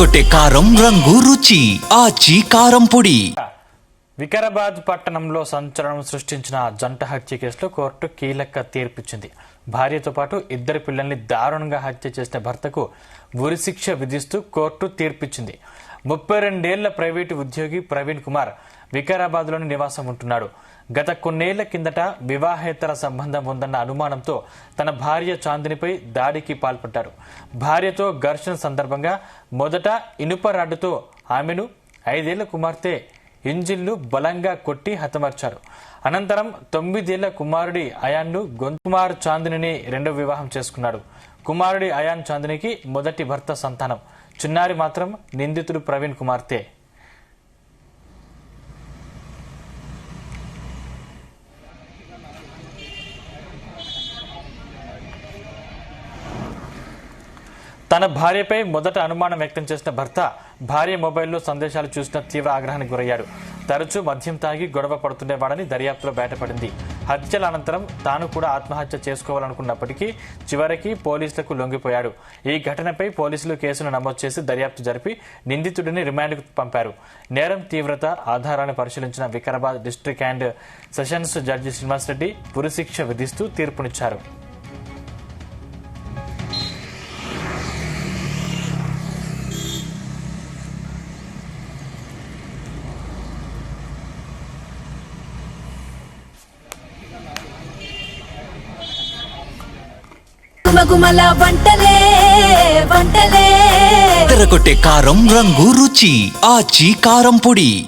ఎర్రగొట్టే కారం రంగు రుచి ఆచి కారం పొడి. వికారాబాద్ పట్టణంలో సంచలనం సృష్టించిన జంట హత్య కేసులో కోర్టు కీలక తీర్పిచ్చింది. భార్యతో పాటు ఇద్దరు పిల్లల్ని దారుణంగా హత్య చేసిన భర్తకు ఉరిశిక్ష విధిస్తూ కోర్టు తీర్పిచ్చింది. 32 ఏళ్ల ప్రైవేటు ఉద్యోగి ప్రవీణ్ కుమార్ వికారాబాద్లోని నివాసం ఉంటున్నాడు. గత కొన్నేళ్ల కిందట వివాహేతర సంబంధం ఉందన్న అనుమానంతో తన భార్య చాందినిపై దాడికి పాల్పడ్డారు. భార్యతో ఘర్షణ సందర్భంగా మొదట ఇనుప రాడ్డుతో ఆమెను 5 ఏళ్ల కుమార్తె ఇంజిన్లు బలంగా కొట్టి హతమార్చారు. అనంతరం 9 ఏళ్ల కుమారుడి అయాన్ను కుమార్ చాందిని రెండో వివాహం చేసుకున్నాడు. కుమారుడి అయాన్ చాందినికి మొదటి భర్త సంతానం. చిన్నారి మాత్రం నిందితుడు ప్రవీణ్ కుమార్తె. తన భార్యపై మొదట అనుమానం వ్యక్తం చేసిన భర్త భార్య మొబైల్లో సందేశాలు చూసిన తీవ్ర ఆగ్రహానికి గురయ్యాడు. తరచూ మద్యం తాగి గొడవ పడుతుండేవాడని దర్యాప్తులో బయటపడింది. హత్యల అనంతరం తాను కూడా ఆత్మహత్య చేసుకోవాలనుకున్నప్పటికీ చివరికి పోలీసులకు లొంగిపోయాడు. ఈ ఘటనపై పోలీసులు కేసును నమోదు చేసి దర్యాప్తు జరిపి నిందితుడిని రిమాండ్కు పంపారు. నేరం తీవ్రత ఆధారాన్ని పరిశీలించిన Vikarabad district and sessions judge Srinivas Reddy ఉరిశిక్ష విధిస్తూ తీర్పునిచ్చారు. ఎర్రగొట్టే కారం రంగు రుచి ఆచి కారం పొడి.